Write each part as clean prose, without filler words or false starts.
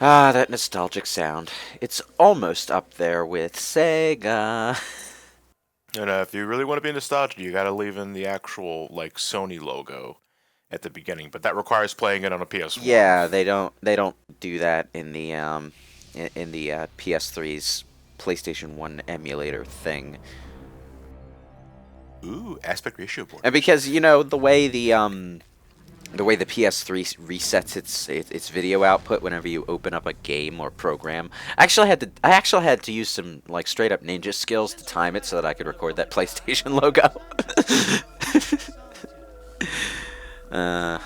Ah, that nostalgic sound. It's almost up there with Sega. And if you really want to be nostalgic, you gotta leave in the actual like Sony logo at the beginning, but that requires playing it on a PS1. Yeah, they don't do that in the PS3's PlayStation 1 emulator thing. Ooh, aspect ratio And borders. because the way the PS3 resets its video output whenever you open up a game or program. I actually had to use some like straight up ninja skills to time it so that I could record that PlayStation logo. uh,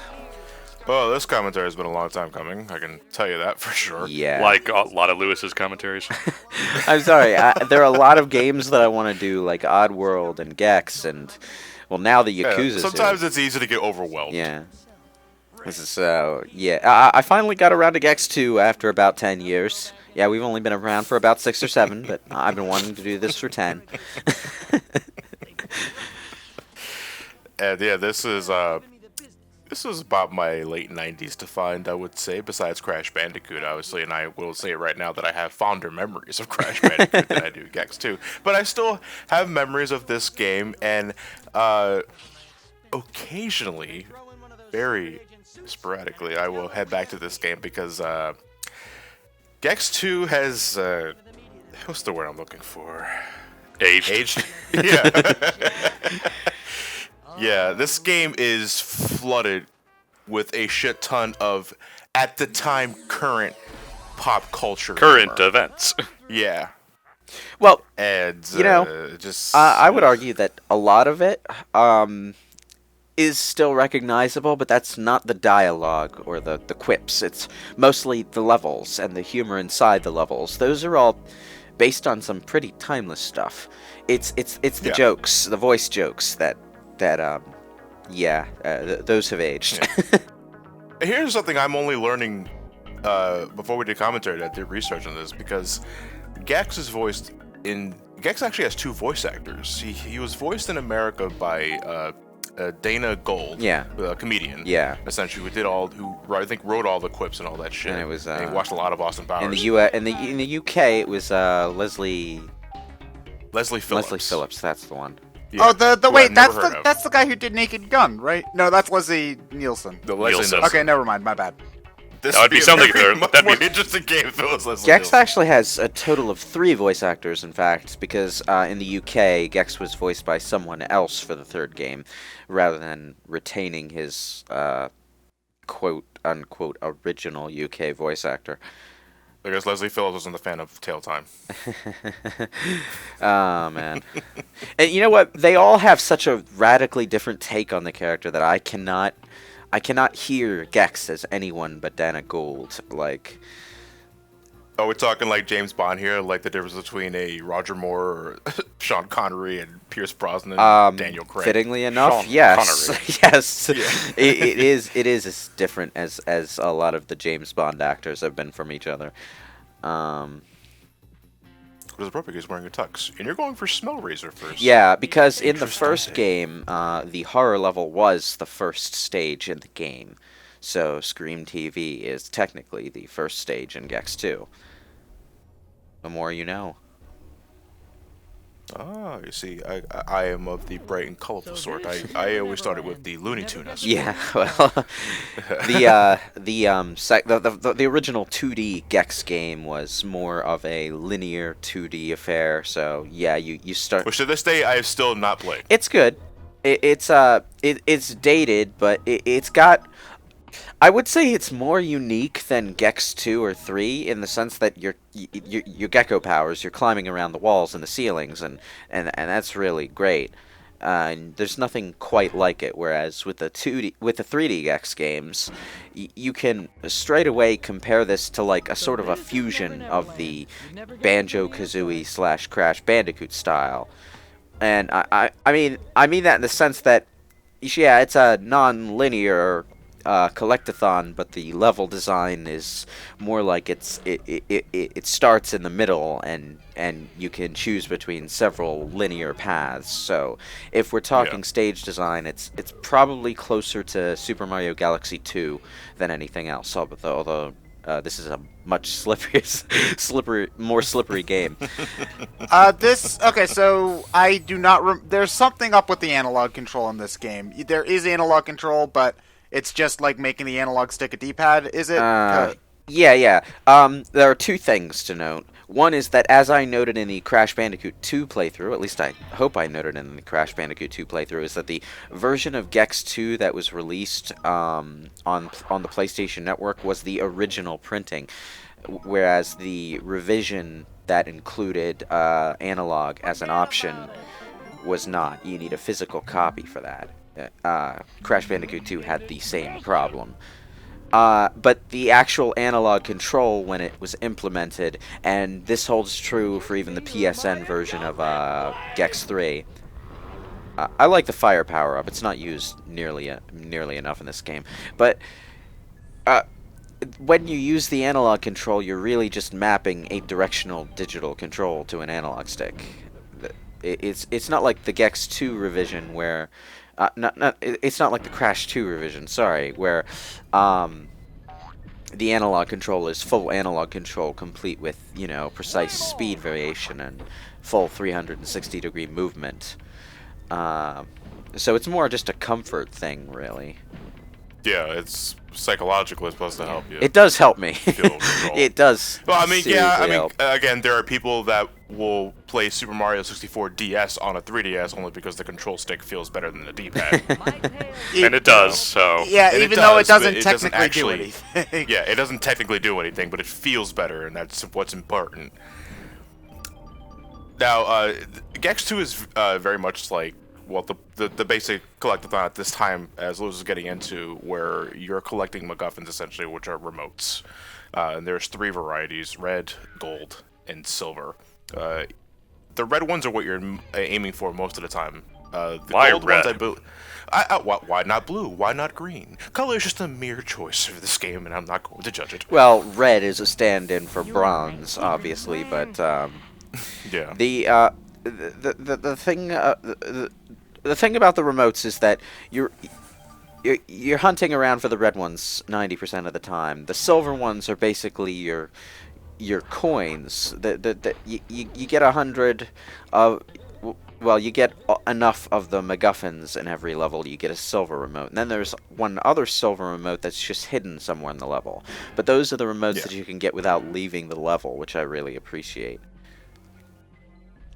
Well, this commentary has been a long time coming. I can tell you that for sure. yeah. Like a lot of Lewis's commentaries. I'm sorry. There are a lot of games that I want to do, like Oddworld and Gex, and well, now the Yeah, Yakuza. sometimes it's easy to get overwhelmed. Yeah. This is so. Yeah, I finally got around to Gex 2 after about 10 years. Yeah, we've only been around for about 6 or 7, but I've been wanting to do this for 10. And yeah, this was about my late 90s to find, I would say, besides Crash Bandicoot, obviously, and I will say right now that I have fonder memories of Crash Bandicoot than I do Gex 2. But I still have memories of this game, and occasionally, very sporadically, I will head back to this game because Gex 2 has, what's the word I'm looking for? Aged. Aged? Yeah. Yeah, this game is flooded with a shit ton of, at the time, current pop culture. Current humor. events. Yeah, Well, and just I would argue that a lot of it is still recognizable, but that's not the dialogue or the quips. It's mostly the levels and the humor inside the levels. Those are all based on some pretty timeless stuff. It's the Yeah. jokes, the voice jokes that those have aged. Here's something I'm only learning before we did commentary. I did research on this because Gex is voiced in. Gex actually has two voice actors. He was voiced in America by Dana Gold, Yeah. a comedian. Yeah. Essentially, I think wrote all the quips and all that shit. And it was, he watched a lot of Austin Powers. In the UK, it was Leslie Phillips. Leslie Phillips. That's the one. Yeah, Oh, the who wait, I've never that's heard of. that's the guy who did Naked Gun, right? No, that's Leslie Nielsen. The Leslie Nielsen. Nielsen. Okay, never mind, my bad. This That would be something very there. much That'd more be- interesting game if it was Leslie Gex Nielsen. actually has a total of 3 voice actors, in fact, because in the UK, Gex was voiced by someone else for the third game, rather than retaining his quote-unquote original UK voice actor. I guess Leslie Phillips wasn't a fan of Tail Time. Oh, man. And you know what? They all have such a radically different take on the character that I cannot hear Gex as anyone but Dana Gould. Like, Oh, we're talking like James Bond here, like the difference between a Roger Moore or Sean Connery and Pierce Brosnan and Daniel Craig. fittingly enough, Sean yes. Connery. Yes. Yeah. It is as different as a lot of the James Bond actors have been from each other. It was appropriate, he's wearing a tux. And you're going for Smell Razor first. Yeah, because in the Interesting. first game, the horror level was the first stage in the game. So Scream TV is technically the first stage in Gex 2. The more you know. Ah, you see, I am of the bright and colorful sort. I always started with the Looney Tune aspect. Yeah, well, the original 2D Gex game was more of a linear 2D affair. So yeah, you start. Which to this day I have still not played. It's good. It's dated, but it's got. I would say it's more unique than Gex 2 or 3 in the sense that your Gecko powers, you're climbing around the walls and the ceilings, and that's really great. And there's nothing quite like it. Whereas with the 3D Gex games, you can straight away compare this to like a sort of a fusion of the Banjo-Kazooie / Crash Bandicoot style. And I mean that in the sense that, yeah, it's a non-linear collectathon, but the level design is more like it starts in the middle, and you can choose between several linear paths. So if we're talking stage design, it's probably closer to Super Mario Galaxy 2 than anything else. Although This is a much more slippery game. Okay, so I do not. There's something up with the analog control in this game. There is analog control, but it's just like making the analog stick a D-pad. Is it? Yeah. There are two things to note. One is that, as I noted in the Crash Bandicoot 2 playthrough, at least I hope I noted in the Crash Bandicoot 2 playthrough, is that the version of Gex 2 that was released on the PlayStation Network was the original printing, whereas the revision that included analog as an option was not. You need a physical copy for that. Crash Bandicoot 2 had the same problem. But the actual analog control, when it was implemented, and this holds true for even the PSN version of Gex 3. I like the fire power-up. It's not used nearly enough in this game. But when you use the analog control, you're really just mapping a directional digital control to an analog stick. It's not like the Gex 2 revision where... it's not like the Crash 2 revision, sorry, where the analog control is full analog control, complete with, precise speed variation and full 360-degree movement. So it's more just a comfort thing, really. Yeah, it's psychologically supposed to help you. It does help me. Feel control. It does. Well, Help. again, there are people that will play Super Mario 64 DS on a 3DS only because the control stick feels better than the D-pad. And it does, so... Yeah, And even it though it does, doesn't but it doesn't technically actually- do anything. Yeah, it doesn't technically do anything, but it feels better, and that's what's important. Now, Gex 2 is very much like, well, the basic collectathon at this time, as Lewis is getting into, where you're collecting MacGuffins, essentially, which are remotes. And there's 3 varieties, red, gold, and silver. The red ones are what you're aiming for most of the time. The Why gold red? ones, why not blue? Why not green? Color is just a mere choice for this game, and I'm not going to judge it. Well, red is a stand-in for bronze, obviously, but Yeah. the thing about the remotes is that you're hunting around for the red ones 90% of the time. The silver ones are basically your coins. You get 100 of. Well, you get enough of the MacGuffins in every level, you get a silver remote. And then there's one other silver remote that's just hidden somewhere in the level. But those are the remotes that you can get without leaving the level, which I really appreciate.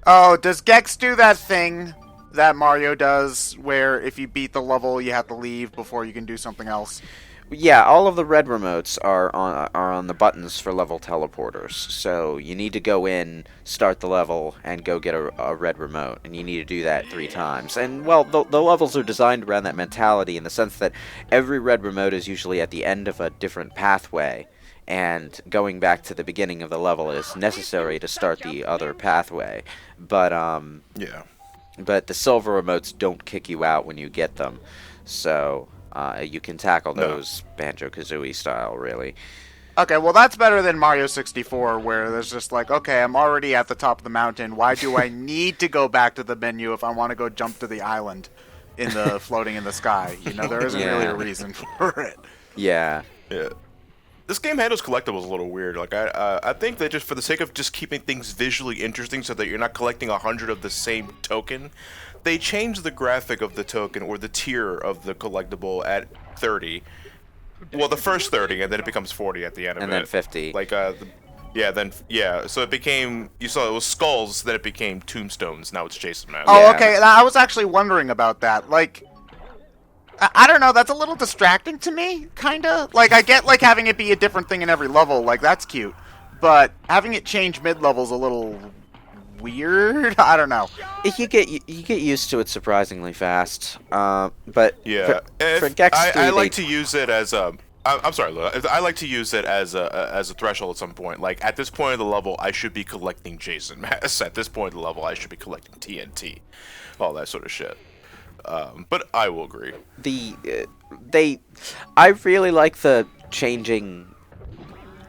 Oh, does Gex do that thing that Mario does, where if you beat the level, you have to leave before you can do something else? Yeah, all of the red remotes are on the buttons for level teleporters. So you need to go in, start the level, and go get a red remote. And you need to do that 3 times. And, well, the levels are designed around that mentality in the sense that every red remote is usually at the end of a different pathway. And going back to the beginning of the level is necessary to start the other pathway. But, Yeah. But the silver remotes don't kick you out when you get them. So... you can tackle those Banjo-Kazooie style, really. Okay, well that's better than Mario 64, where there's just like, okay, I'm already at the top of the mountain. Why do I need to go back to the menu if I want to go jump to the island in the floating in the sky? There isn't really a reason for it. Yeah. Yeah. This game handles collectibles a little weird. Like I think that just for the sake of just keeping things visually interesting, so that you're not collecting 100 of the same token, they changed the graphic of the token or the tier of the collectible at 30. Well, the first 30, and then it becomes 40 at the end of it. And then 50. Like so it became, you saw it was skulls, then it became tombstones. Now it's Jason Mask. Oh, Yeah. okay. I was actually wondering about that. Like, I don't know. That's a little distracting to me, kind of. Like, I get like having it be a different thing in every level. Like, that's cute. But having it change mid-level's a little weird. I don't know. You get used to it surprisingly fast. But Yeah, for Gex 3, I like to use it as a. I'm sorry, Lou. I like to use it as a threshold at some point. Like at this point of the level, I should be collecting Jason Mass. At this point of the level, I should be collecting TNT, all that sort of shit. But I will agree. I really like the changing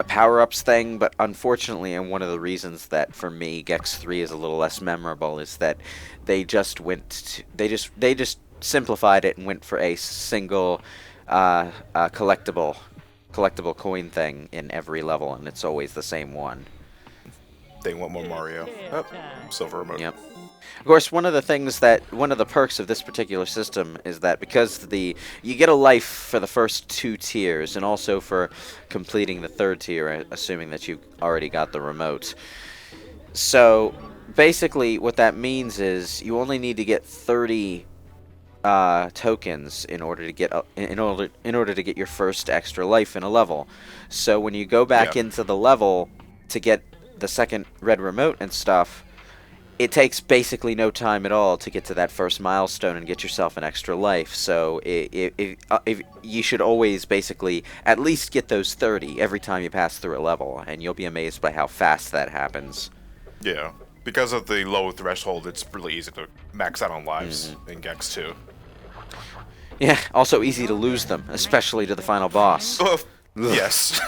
power-ups thing, but unfortunately, and one of the reasons that for me Gex 3 is a little less memorable is that they just simplified it and went for a single collectible collectible coin thing in every level, and it's always the same one. They want more Mario. Oh, silver remote. Yep. Of course, one of the perks of this particular system is that because you get a life for the first 2 tiers, and also for completing the 3rd tier, assuming that you already got the remote. So basically, what that means is you only need to get 30 tokens in order to get in order to get your first extra life in a level. So when you go back into the level to get the second red remote and stuff, it takes basically no time at all to get to that first milestone and get yourself an extra life. So if you should always basically at least get those 30 every time you pass through a level, and you'll be amazed by how fast that happens. Yeah, because of the low threshold, it's really easy to max out on lives in Gex 2. Yeah, also easy to lose them, especially to the final boss. Yes.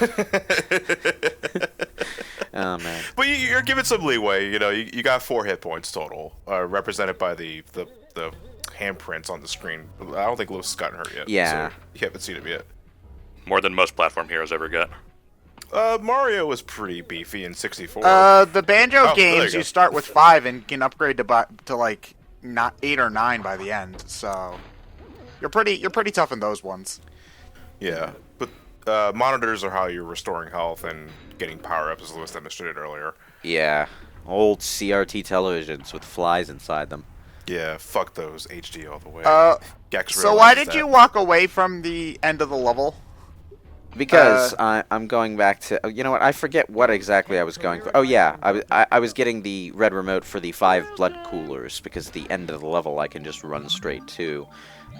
Oh, man. But you're given some leeway. You know, you got 4 hit points total, represented by the handprints on the screen. I don't think Lewis has gotten hurt yet. Yeah. So you haven't seen him yet. More than most platform heroes ever get. Mario was pretty beefy in 64. The Banjo games, you start with 5 and can upgrade to like not 8 or 9 by the end. So you're pretty tough in those ones. Yeah, but monitors are how you're restoring health and getting power-ups, as Lewis demonstrated earlier. Yeah, old CRT televisions with flies inside them. Yeah, fuck those, HD all the way. So why did you walk away from the end of the level? Because I'm going back to... You know what? I forget what exactly I was going for. Oh, yeah. I was getting the red remote for the 5 blood coolers, because at the end of the level I can just run straight to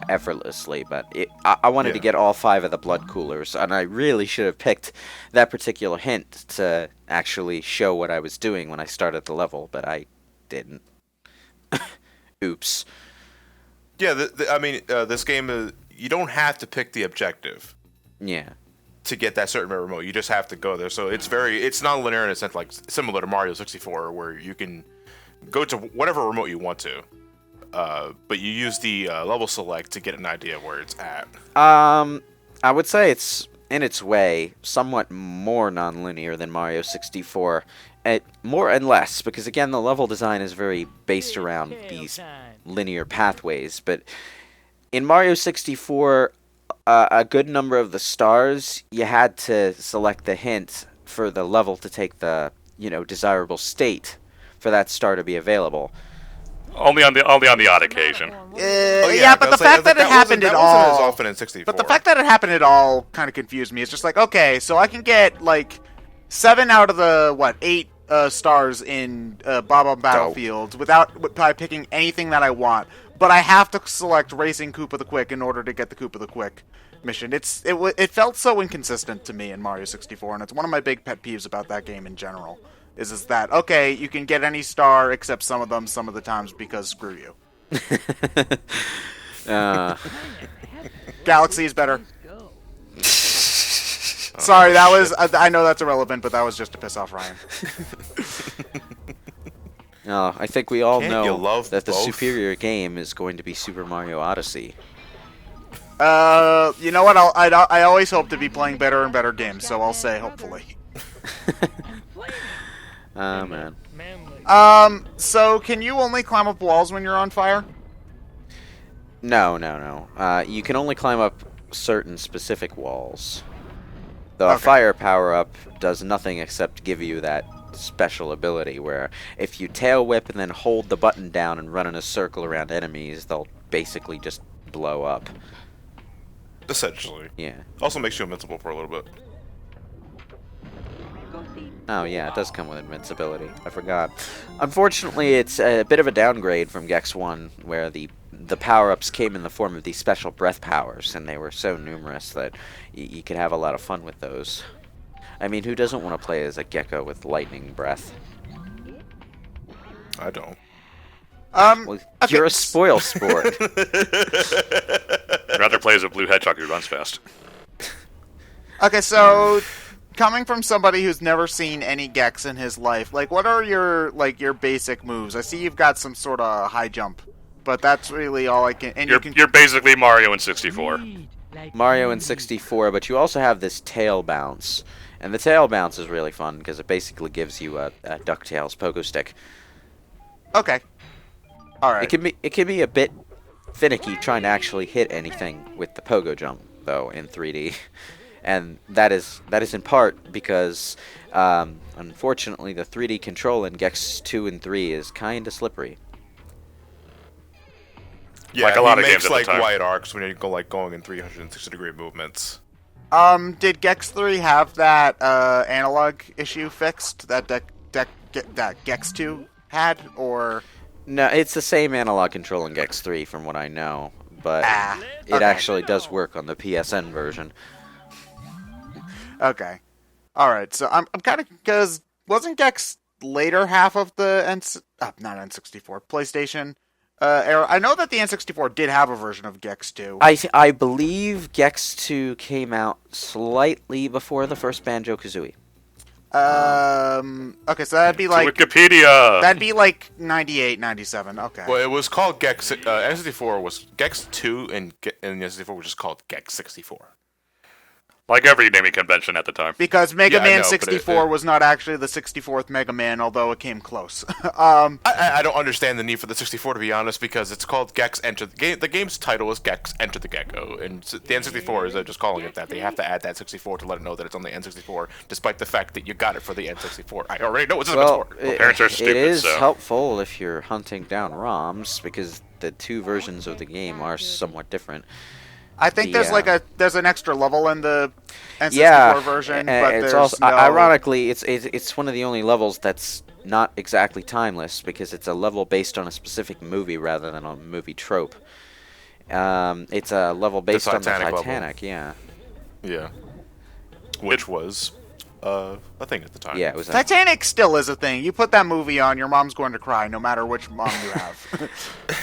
effortlessly. But I wanted to get all 5 of the blood coolers, and I really should have picked that particular hint to actually show what I was doing when I started the level, but I didn't. Oops. Yeah, I mean, this game, you don't have to pick the objective. Yeah. To get that certain remote, you just have to go there. So it's not linear in a sense, like similar to Mario 64, where you can go to whatever remote you want to, but you use the level select to get an idea of where it's at. I would say it's in its way somewhat more non-linear than Mario 64, more and less, because again the level design is very based around these linear pathways. But in Mario 64, a good number of the stars, you had to select the hint for the level to take the, desirable state for that star to be available. Only on the odd occasion. But the fact that it happened at all, wasn't as often in 64. But the fact that it happened at all kind of confused me. It's just like, okay, so I can get like 7 out of the 8 stars in Bob-omb Battlefields by picking anything that I want. But I have to select Racing Koopa the Quick in order to get the Koopa the Quick mission. It felt so inconsistent to me in Mario 64, and it's one of my big pet peeves about that game in general. Is that, okay, you can get any star except some of them some of the times because screw you. Galaxy is better. Sorry, that was... I know that's irrelevant, but that was just to piss off Ryan. I think we all know that the both? superior game is going to be Super Mario Odyssey. You know what? I always hope to be playing better and better games, so I'll say hopefully. Oh, man. So can you only climb up walls when you're on fire? No. You can only climb up certain specific walls. The fire power-up does nothing except give you that special ability where if you tail whip and then hold the button down and run in a circle around enemies, they'll basically just blow up. Essentially. Yeah. Also makes you invincible for a little bit. Oh yeah, it does come with invincibility. I forgot. Unfortunately, it's a bit of a downgrade from Gex 1, where the power-ups came in the form of these special breath powers, and they were so numerous that you could have a lot of fun with those. I mean, who doesn't want to play as a Gecko with lightning breath? I don't. Well, you're a spoil sport. I'd rather play as a blue hedgehog who runs fast. Okay, so coming from somebody who's never seen any Gex in his life, like, what are your basic moves? I see you've got some sort of high jump, but that's really all I can. And You're basically Mario in 64. Mario and 64, but you also have this tail bounce. And the tail bounce is really fun because it basically gives you a DuckTales pogo stick. Okay. All right. It can be a bit finicky trying to actually hit anything with the pogo jump though in 3D. And that is in part because unfortunately the 3D control in Gex 2 and 3 is kind of slippery. Yeah, Like a lot of makes games at the like time. wide arcs when you go like going in 360-degree movements. Did Gex 3 have that analog issue fixed that that Gex 2 had, or? No, it's the same analog control in Gex 3 from what I know, but it okay. actually does work on the PSN version. Okay. All right. So I'm kind of, because wasn't Gex later half of the not N64 PlayStation era? I know that the N64 did have a version of Gex 2. I believe Gex 2 came out slightly before the first Banjo-Kazooie. Okay, so that'd be like Wikipedia. that'd be like 98, 97. Okay. Well, it was called Gex. N64 was Gex 2, and N64 was just called Gex 64. Like every naming convention at the time. Because Mega Yeah, I Man know, but 64 was not actually the 64th Mega Man, although it came close. I don't understand the need for the 64, to be honest, because it's called Gex Enter the Game. The game's title is Gex Enter the Gecko, and the N64 is just calling it that. They have to add that 64 to let it know that it's on the N64, despite the fact that you got it for the N64. I already know what it's for. Parents are stupid, it is so. helpful if you're hunting down ROMs because the two versions of the game are somewhat different. I think there's an extra level in the N64 version, and but it's there's also, no... ironically, it's one of the only levels that's not exactly timeless because it's a level based on a specific movie rather than on a movie trope. It's a level based on the Titanic, yeah. Yeah. Which was a thing at the time. Yeah, it was. Titanic still is a thing. You put that movie on, your mom's going to cry, no matter which mom you have.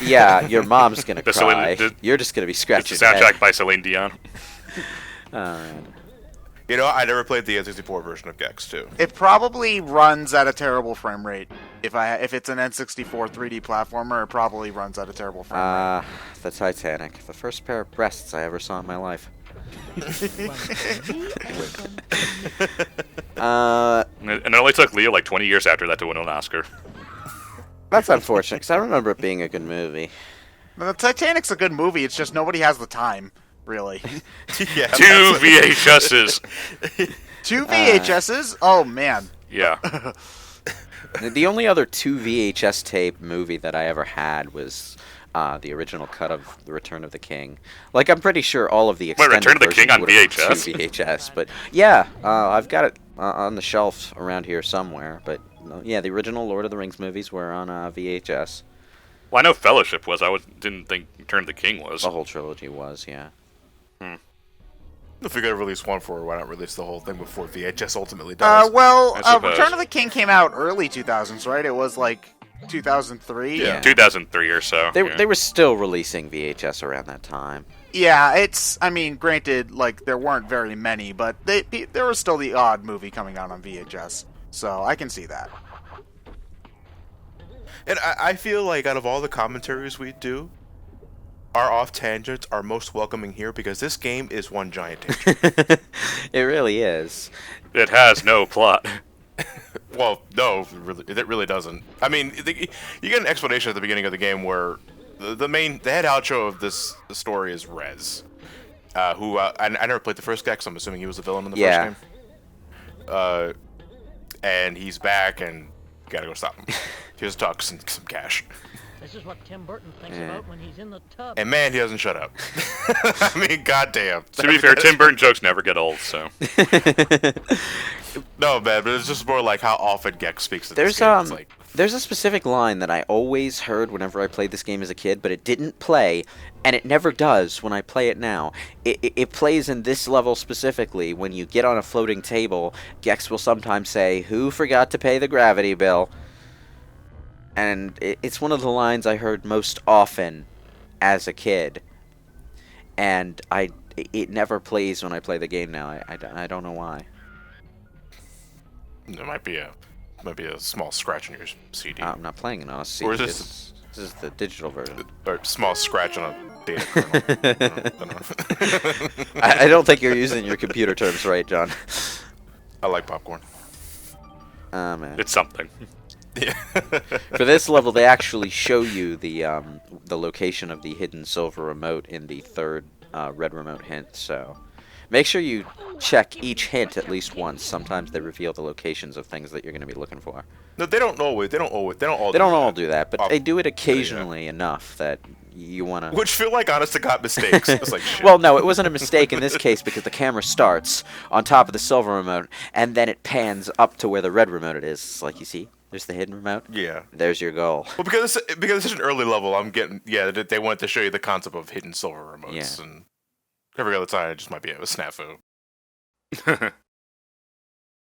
Yeah, your mom's gonna The cry. Celine- You're just gonna be It's scratching. the your soundtrack head. by Celine Dion. You know, I never played the N64 version of Gex 2. It probably runs at a terrible frame rate. If it's an N64 3D platformer, it probably runs at a terrible frame rate. The Titanic, the first pair of breasts I ever saw in my life. And it only took Leo like 20 years after that to win an Oscar. That's unfortunate because I remember it being a good movie. The Titanic's a good movie. It's just nobody has the time, really. Yeah, Two VHSs. 2 VHSs? Oh man. Yeah. The only other 2 VHS tape movie that I ever had was the original cut of The Return of the King. Like, I'm pretty sure all of the extended Return of the King versions on would have been VHS? 2 VHS, but yeah, I've got it on the shelf around here somewhere. But yeah, the original Lord of the Rings movies were on VHS. Well, I know Fellowship was. Didn't think Return of the King was. The whole trilogy was, yeah. If you're gonna release one for it, why not release the whole thing before VHS ultimately does? Well, I suppose. Return of the King came out early 2000s, right? It was like 2003. Yeah. 2003 or so. They were still releasing VHS around that time. Yeah, I mean, granted, like, there weren't very many, but there was still the odd movie coming out on VHS, so I can see that. And I feel like out of all the commentaries we do, our off tangents are most welcoming here because this game is one giant tangent. It really is. It has no plot. Well, no, it really doesn't. I mean, you get an explanation at the beginning of the game where the head outro of this story is Rez, who I never played the first Gex. I'm assuming he was the villain in the first game. And he's back, and you gotta go stop him. Here's Tux and some cash. This is what Tim Burton thinks about when he's in the tub. And man, he doesn't shut up. I mean, goddamn. To be fair, Tim Burton jokes never get old, so. No, man, but it's just more like how often Gex speaks to this game. It's like, There's a specific line that I always heard whenever I played this game as a kid, but it didn't play, and it never does when I play it now. It plays in this level specifically. When you get on a floating table, Gex will sometimes say, "Who forgot to pay the gravity bill?" And it's one of the lines I heard most often as a kid. And it never plays when I play the game now. I don't know why. there might be a small scratch in your CD. I'm not playing it on a CD. Or is this This is the digital version. Or small scratch on a data kernel. I don't know. I don't think you're using your computer terms right, John. I like popcorn. Ah, man. It's something. Yeah. For this level, they actually show you the location of the hidden silver remote in the third red remote hint. So make sure you check each hint at least once. Sometimes they reveal the locations of things that you're going to be looking for. No, they don't always. They don't all. They don't all do that, but they do it occasionally enough that you want to. Which feel like honest to God mistakes. It's like shit. Well, no, it wasn't a mistake in this case because the camera starts on top of the silver remote and then it pans up to where the red remote is. It's like you see. There's the hidden remote. Yeah. There's your goal. Well, because it's such an early level, I'm getting they wanted to show you the concept of hidden silver remotes, Yeah. and every other time it just might be a snafu.